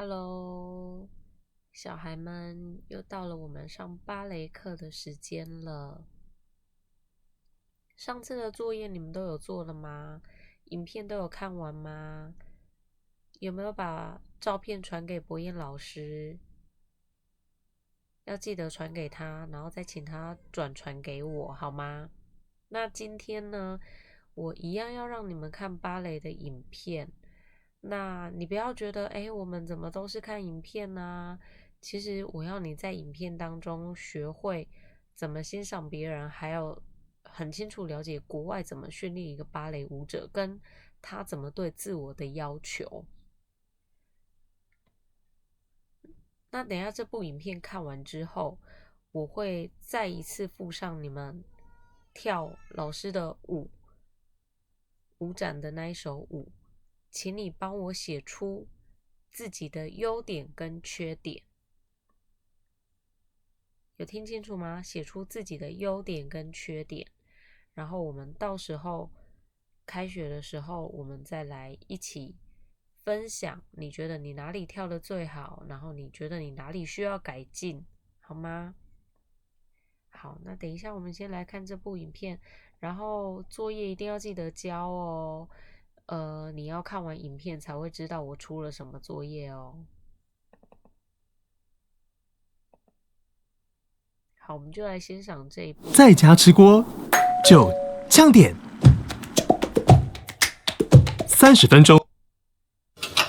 Hello，小孩们，又到了我们上芭蕾课的时间了。上次的作业你们都有做了吗？影片都有看完吗？有没有把照片传给博彦老师？要记得传给他，然后再请他转传给我，好吗？那今天呢，我一样要让你们看芭蕾的影片。那你不要觉得，我们怎么都是看影片啊？其实我要你在影片当中学会怎么欣赏别人，还有很清楚了解国外怎么训练一个芭蕾舞者，跟他怎么对自我的要求。那等一下这部影片看完之后，我会再一次附上你们跳老师的舞展的那一首舞。请你帮我写出自己的优点跟缺点，有听清楚吗？写出自己的优点跟缺点，然后我们到时候开学的时候，我们再来一起分享，你觉得你哪里跳得最好，然后你觉得你哪里需要改进，好吗？好，那等一下我们先来看这部影片，然后作业一定要记得交哦。你要看完影片才会知道我出了什么作业哦。好，我们就来欣赏这一部。在家吃锅就酱点，30分钟。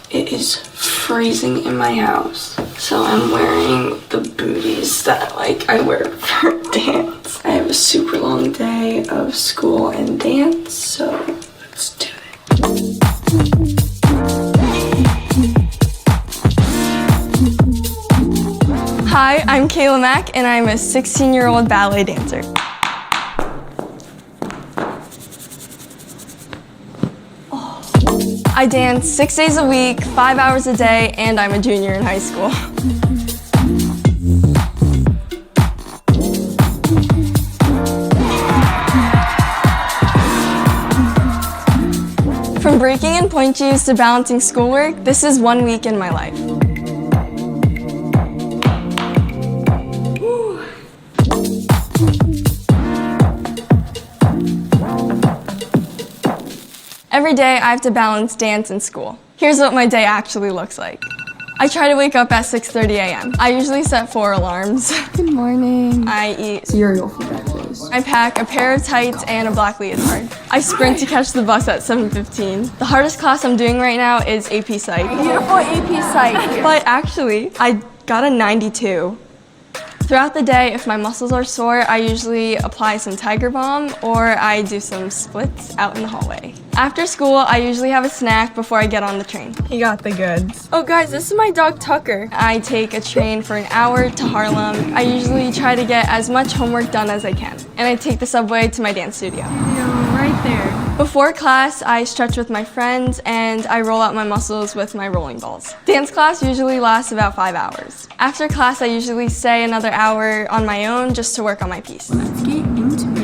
It is freezing in my house, so I'm wearing the booties that I wear for dance. I have a super long day of school and dance, so let's do it. Hi, I'm Kayla Mack, and I'm a 16-year-old ballet dancer. I dance 6 days a week, 5 hours a day, and I'm a junior in high school. From breaking in point shoes to balancing schoolwork, this is 1 week in my life. Every day I have to balance dance and school. Here's what my day actually looks like. I try to wake up at 6:30 a.m. I usually set 4 alarms. Good morning. I eat Cereal for breakfast. I pack a pair of tights and a black leotard. I sprint to catch the bus at 7:15. The hardest class I'm doing right now is AP Psych. Beautiful AP Psych. But actually, I got a 92. Throughout the day, if my muscles are sore, I usually apply some Tiger Balm or I do some splits out in the hallway. After school, I usually have a snack before I get on the train. You got the goods. Oh guys, this is my dog Tucker. I take a train for an hour to Harlem. I usually try to get as much homework done as I can. And I take the subway to my dance studio. You're right there. Before class, I stretch with my friends and I roll out my muscles with my rolling balls. Dance class usually lasts about 5 hours. After class, I usually stay another hour on my own just to work on my piece. Let's get into it.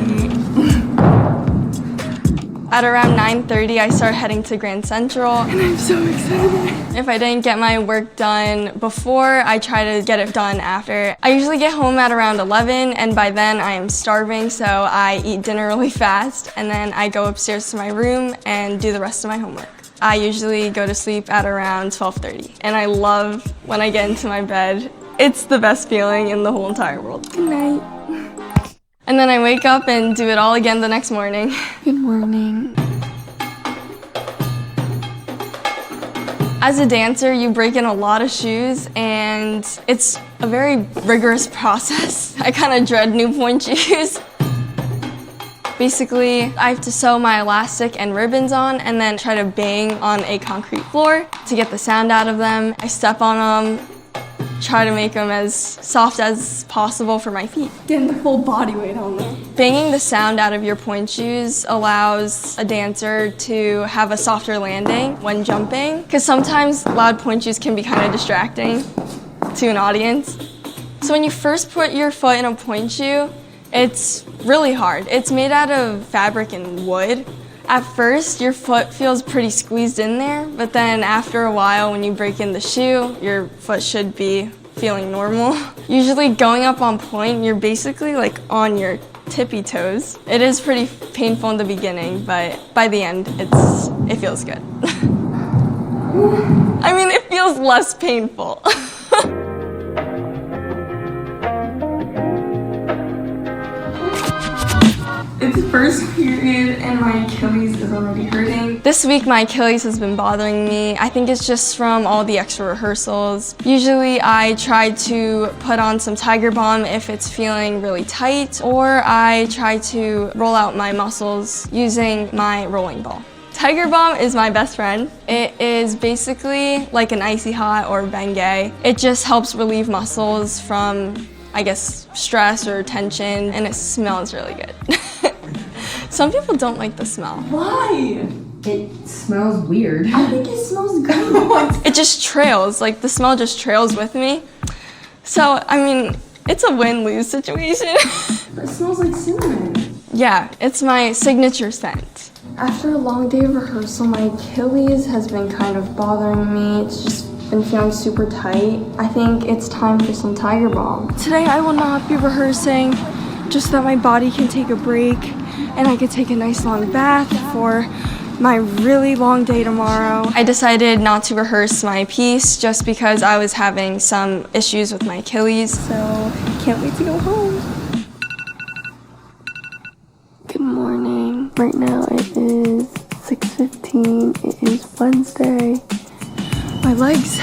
At around 9:30, I start heading to Grand Central. And I'm so excited. If I didn't get my work done before, I try to get it done after. I usually get home at around 11, and by then I am starving, so I eat dinner really fast, and then I go upstairs to my room and do the rest of my homework. I usually go to sleep at around 12:30, and I love when I get into my bed. It's the best feeling in the whole entire world. Good night. And then I wake up and do it all again the next morning. Good morning. As a dancer, you break in a lot of shoes, and it's a very rigorous process. I kind of dread new point shoes. Basically, I have to sew my elastic and ribbons on and then try to bang on a concrete floor to get the sound out of them. I step on them, try to make them as soft as possible for my feet. Getting the full body weight on them. Banging the sound out of your point shoes allows a dancer to have a softer landing when jumping, because sometimes loud point shoes can be kind of distracting to an audience. So when you first put your foot in a point shoe, it's really hard. It's made out of fabric and wood, At first, your foot feels pretty squeezed in there, but then after a while, when you break in the shoe, your foot should be feeling normal. Usually going up on point, you're basically like on your tippy toes. It is pretty painful in the beginning, but by the end, it feels good. I mean, it feels less painful. It's first period and my Achilles is already hurting. This week my Achilles has been bothering me. I think it's just from all the extra rehearsals. Usually I try to put on some Tiger Balm if it's feeling really tight, or I try to roll out my muscles using my rolling ball. Tiger Balm is my best friend. It is basically like an Icy Hot or Bengay. It just helps relieve muscles from, I guess, stress or tension, and it smells really good. Some people don't like the smell. Why? It smells weird. I think it smells good. It just trails, like the smell just trails with me. So, I mean, it's a win-lose situation. It smells like cinnamon. Yeah, it's my signature scent. After a long day of rehearsal, my Achilles has been kind of bothering me. It's just been feeling super tight. I think it's time for some Tiger Balm. Today I will not be rehearsing, just so that my body can take a break and I can take a nice long bath for my really long day tomorrow. I decided not to rehearse my piece just because I was having some issues with my Achilles. So, can't wait to go home. Good morning. Right now it is 6:15. It is Wednesday. My legs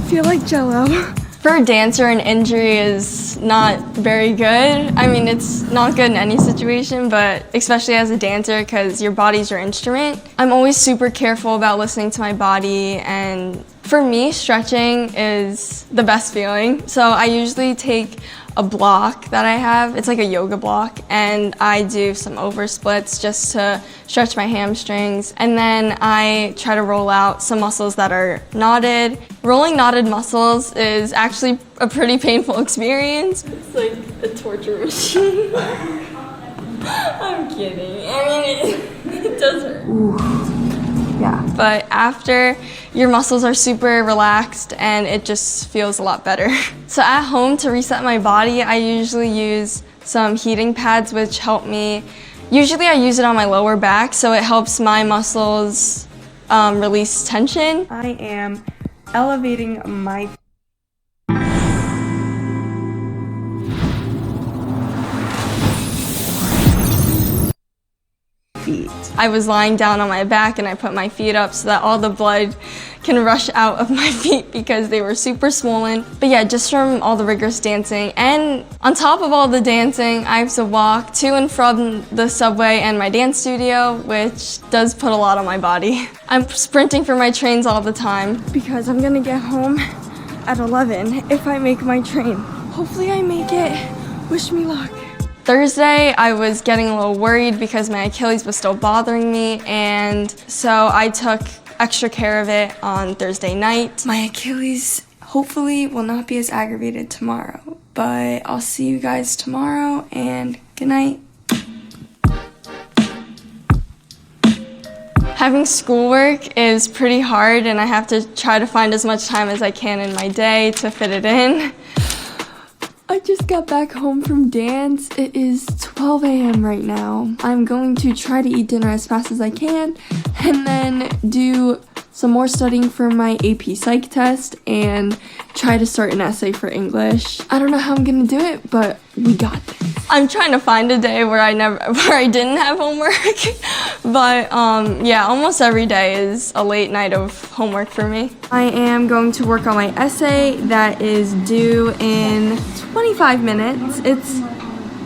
feel like Jell-O. For a dancer, an injury is not very good. I mean, it's not good in any situation, but especially as a dancer because your body's your instrument. I'm always super careful about listening to my body, and for me, stretching is the best feeling. So I usually take a block that I have. It's like a yoga block, and I do some oversplits just to stretch my hamstrings, and then I try to roll out some muscles that are knotted. Rolling knotted muscles is actually a pretty painful experience. It's like a torture machine. I'm kidding. I mean, it does hurt. Ooh. Yeah. But after, your muscles are super relaxed and it just feels a lot better. So at home, to reset my body, I usually use some heating pads which help me. Usually I use it on my lower back, so it helps my muscles release tension. I am elevating my feet. I was lying down on my back and I put my feet up so that all the blood can rush out of my feet because they were super swollen. But yeah, just from all the rigorous dancing. And on top of all the dancing, I have to walk to and from the subway and my dance studio, which does put a lot on my body. I'm sprinting for my trains all the time. Because I'm gonna get home at 11 if I make my train. Hopefully I make it. Wish me luck. Thursday, I was getting a little worried because my Achilles was still bothering me, and so I took extra care of it on Thursday night. My Achilles hopefully will not be as aggravated tomorrow, but I'll see you guys tomorrow, and good night. Having schoolwork is pretty hard, and I have to try to find as much time as I can in my day to fit it in. I just got back home from dance. It is 12 a.m. right now. I'm going to try to eat dinner as fast as I can and then do some more studying for my AP Psych test and try to start an essay for English. I don't know how I'm gonna do it, but we got this. I'm trying to find a day where I didn't have homework, but yeah, almost every day is a late night of homework for me. I am going to work on my essay that is due in 25 minutes. It's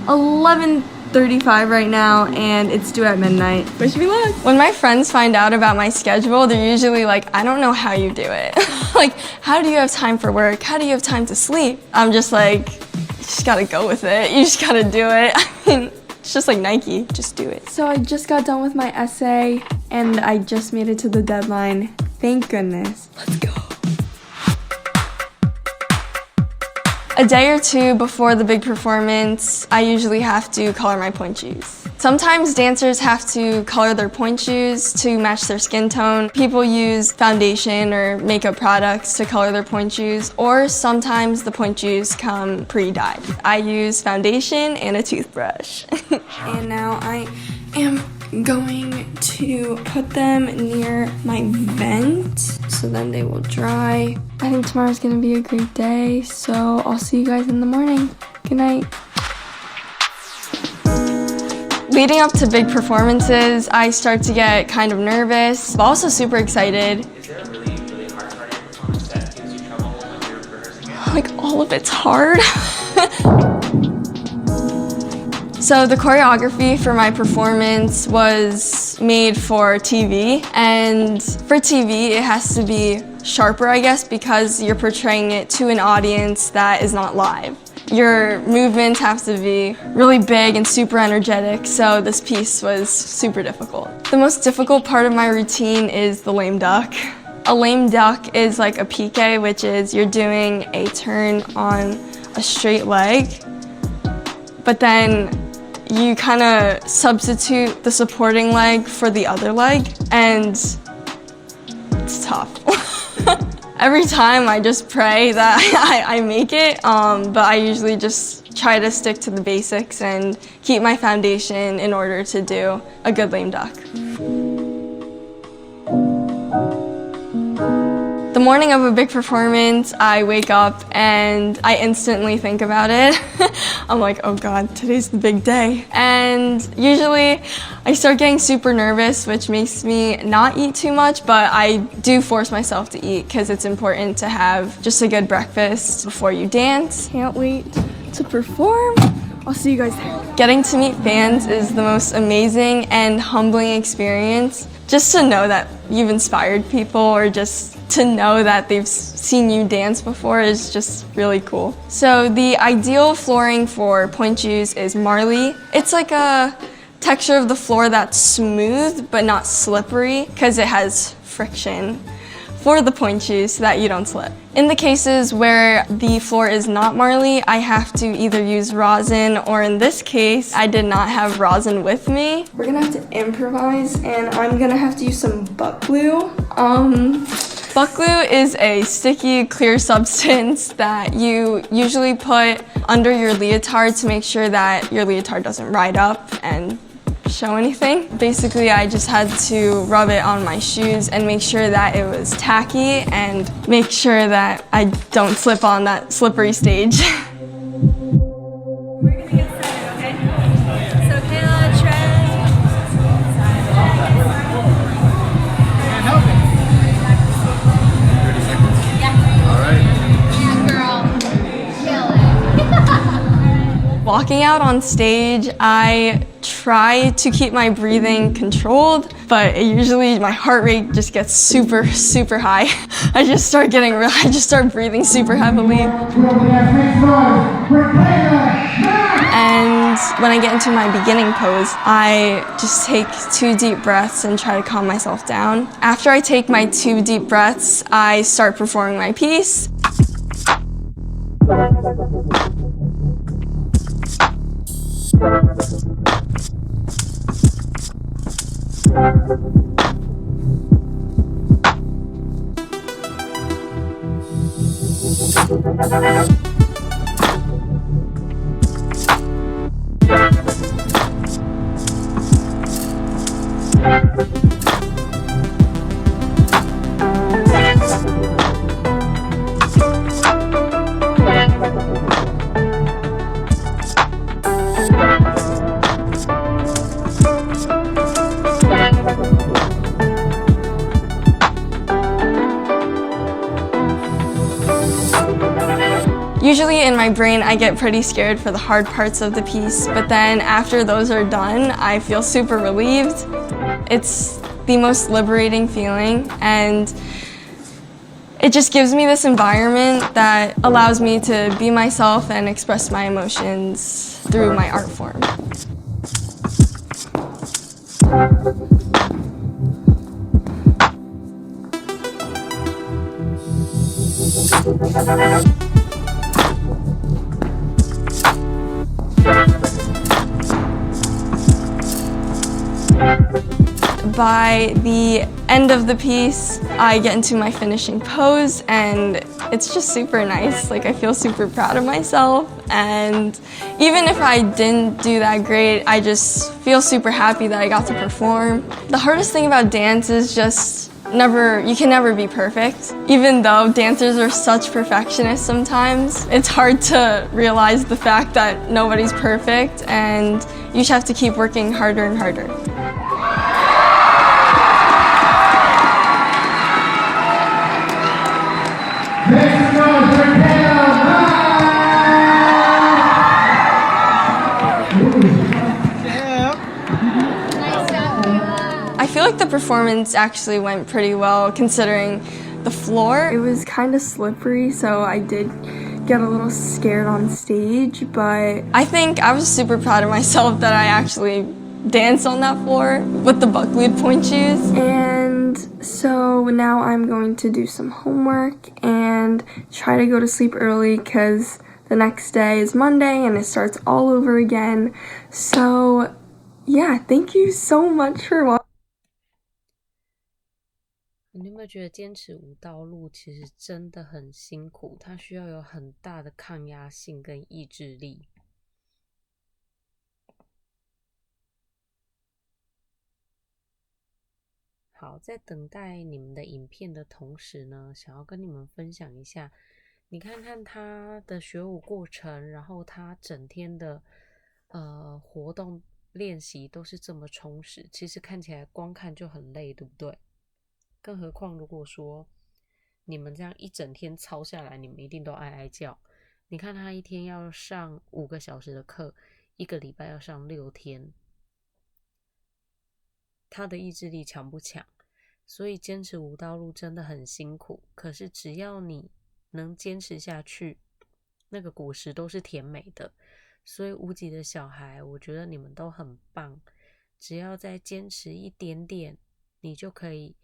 11:35 right now and it's due at midnight. Wish me luck. When my friends find out about my schedule, they're usually like, I don't know how you do it. Like, how do you have time for work? How do you have time to sleep? I'm just like, you just gotta go with it. You just gotta do it. I mean, it's just like Nike, just do it. So I just got done with my essay and I just made it to the deadline. Thank goodness. Let's go. A day or two before the big performance, I usually have to color my pointe shoes. Sometimes dancers have to color their pointe shoes to match their skin tone. People use foundation or makeup products to color their pointe shoes, or sometimes the pointe shoes come pre-dyed. I use foundation and a toothbrush. And now I am going to put them near my vent so then they will dry. I think tomorrow's gonna be a great day, so I'll see you guys in the morning. Good night. Leading up to big performances, I start to get kind of nervous, but also super excited. Is there a really hard part of your performance that gives you trouble when you're rehearsing it? Like, all of it's hard. So the choreography for my performance was made for TV, and for TV it has to be sharper, I guess, because you're portraying it to an audience that is not live. Your movements have to be really big and super energetic, so this piece was super difficult. The most difficult part of my routine is the lame duck. A lame duck is like a piqué, which is you're doing a turn on a straight leg, but then you kind of substitute the supporting leg for the other leg, and it's tough. Every time I just pray that I make it, but I usually just try to stick to the basics and keep my foundation in order to do a good lame duck. The morning of a big performance, I wake up and I instantly think about it. I'm like, oh God, today's the big day. And usually I start getting super nervous, which makes me not eat too much, but I do force myself to eat because it's important to have just a good breakfast before you dance. Can't wait to perform. I'll see you guys there. Getting to meet fans is the most amazing and humbling experience. Just to know that you've inspired people, or just to know that they've seen you dance before, is just really cool. So the ideal flooring for pointe shoes is marley. It's like a texture of the floor that's smooth but not slippery because it has friction for the pointe shoes so that you don't slip. In the cases where the floor is not marley, I have to either use rosin, or in this case, I did not have rosin with me. We're gonna have to improvise, and I'm gonna have to use some butt glue. Butt glue is a sticky, clear substance that you usually put under your leotard to make sure that your leotard doesn't ride up and show anything. Basically, I just had to rub it on my shoes and make sure that it was tacky and make sure that I don't slip on that slippery stage. We're gonna get started, okay? So Kayla, Trent. Walking out on stage, I try to keep my breathing controlled, but usually my heart rate just gets super high. I just start breathing super heavily. And when I get into my beginning pose, I just take 2 deep breaths and try to calm myself down. After I take my 2 deep breaths, I start performing my piece. Usually in my brain, I get pretty scared for the hard parts of the piece, but then after those are done, I feel super relieved. It's the most liberating feeling, and it just gives me this environment that allows me to be myself and express my emotions through my art form. by the end of the piece, I get into my finishing pose and it's just super nice. Like I feel super proud of myself, and even if I didn't do that great, I just feel super happy that I got to perform. The hardest thing about dance is just you can never be perfect. Even though dancers are such perfectionists sometimes, it's hard to realize the fact that nobody's perfect and you just have to keep working harder and harder. I feel like the performance actually went pretty well considering the floor. It was kind of slippery, so I did get a little scared on stage, but I think I was super proud of myself that I actually danced on that floor with the buckwheat point shoes. And so now I'm going to do some homework and try to go to sleep early because the next day is Monday and it starts all over again. So yeah, thank you so much for watching. 你有没有觉得坚持舞蹈路其实真的很辛苦？它需要有很大的抗压性跟意志力。好，在等待你们的影片的同时呢，想要跟你们分享一下，你看看他的学舞过程，然后他整天的活动练习都是这么充实，其实看起来光看就很累，对不对？更何况如果说你们这样一整天操下来，你们一定都哀哀叫。你看他一天要上5个小时的课，一个礼拜要上6天，他的意志力强不强？所以坚持舞蹈路真的很辛苦，可是只要你能坚持下去，那个果实都是甜美的。所以无极的小孩，我觉得你们都很棒，只要再坚持一点点，你就可以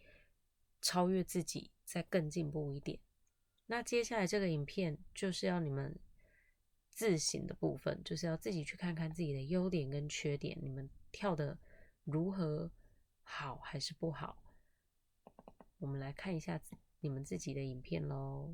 超越自己，再更进步一点。那接下来这个影片就是要你们自省的部分，就是要自己去看看自己的优点跟缺点，你们跳的如何好还是不好。我们来看一下你们自己的影片咯。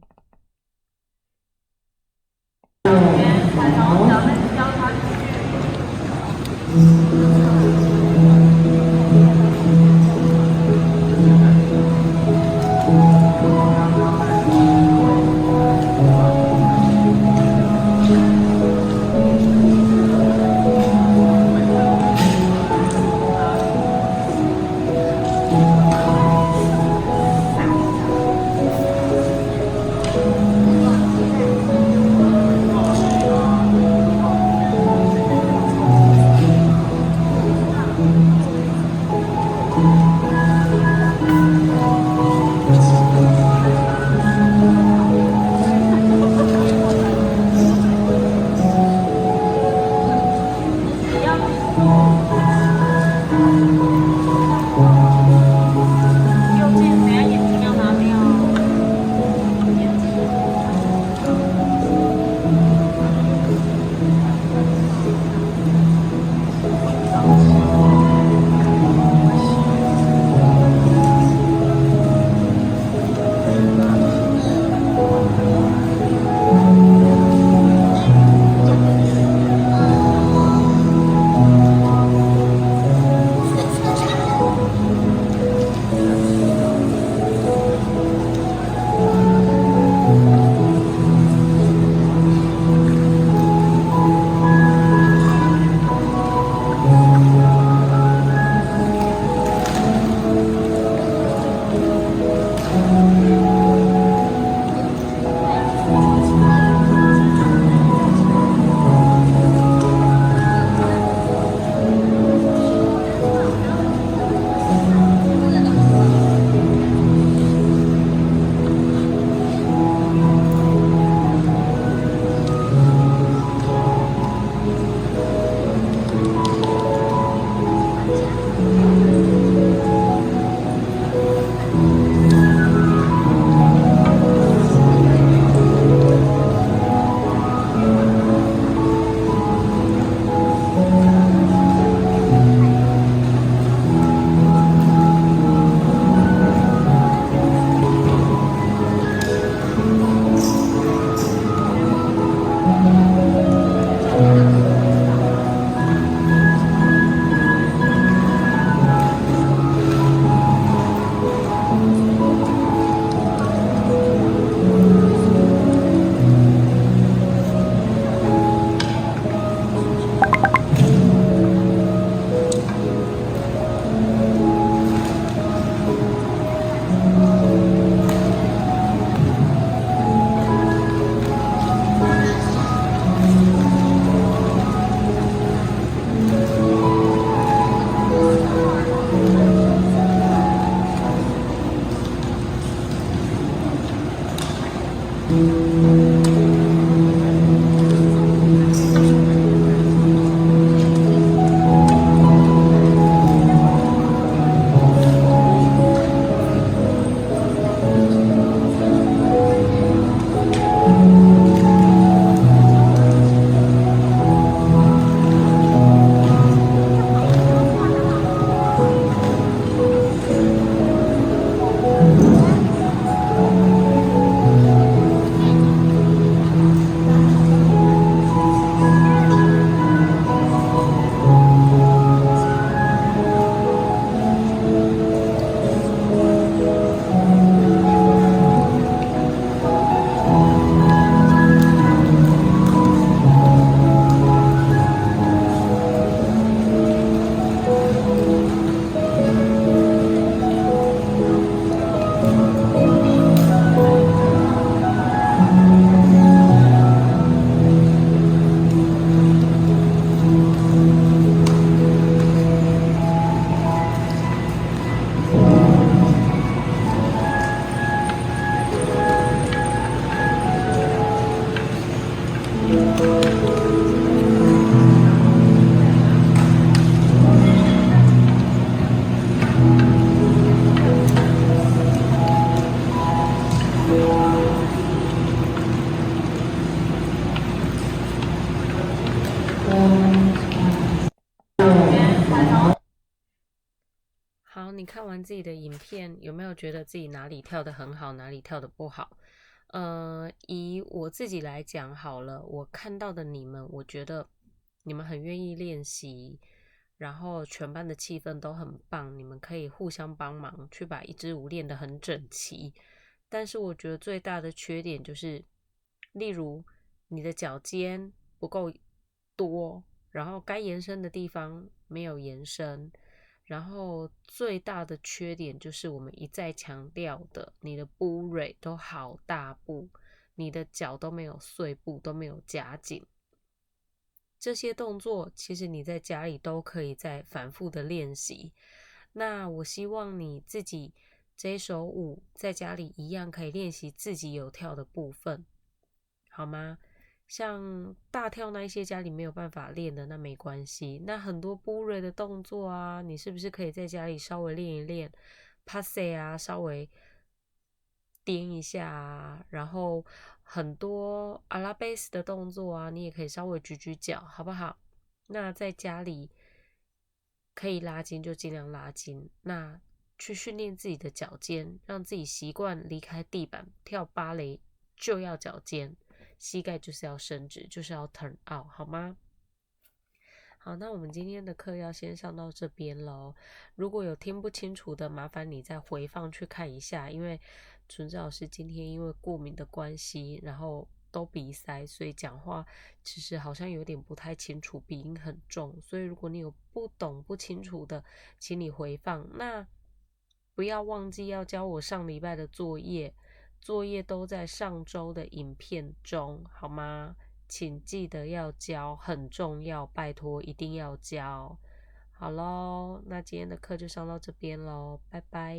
好，你看完自己的影片，有没有觉得自己哪里跳得很好，哪里跳得不好？以我自己来讲好了，我看到的你们，我觉得你们很愿意练习，然后全班的气氛都很棒，你们可以互相帮忙去把一支舞练得很整齐。但是我觉得最大的缺点就是，例如你的脚尖不够多，然后该延伸的地方没有延伸。然后最大的缺点就是我们一再强调的，你的步蕊都好大步，你的脚都没有碎步，都没有夹紧。这些动作其实你在家里都可以再反复的练习。那我希望你自己这一首舞在家里一样可以练习自己有跳的部分，好吗？像大跳那一些家里没有办法练的，那没关系。那很多波瑞的动作啊，你是不是可以在家里稍微练一练 passe 啊，稍微颠一下啊，然后很多阿拉贝斯的动作啊，你也可以稍微举举脚，好不好？那在家里可以拉筋就尽量拉筋，那去训练自己的脚尖，让自己习惯离开地板，跳芭蕾就要脚尖。膝盖就是要伸直，就是要 turn out， 好吗？好，那我们今天的课要先上到这边咯。如果有听不清楚的，麻烦你再回放去看一下，因为纯子老师今天因为过敏的关系，然后都鼻塞，所以讲话其实好像有点不太清楚，鼻音很重。所以如果你有不懂不清楚的，请你回放。那不要忘记要交我上礼拜的作业。作业都在上周的影片中，好吗？请记得要交，很重要，拜托一定要交。好咯，那今天的课就上到这边咯，拜拜。